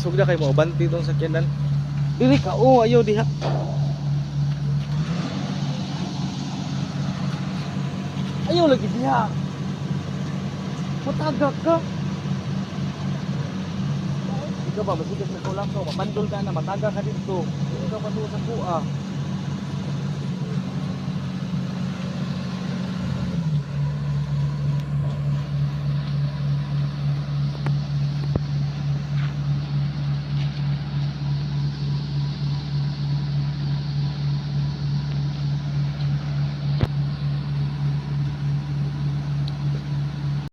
Isog na kay mo banti tong sakyanan. Dili ka, oh, ayaw diha. Ayaw lagi diha. Matagak ka. Ikaw ba, masigas na kulang ka, mapandol ka na, matagak ka dito. Ikaw pa sa kuha.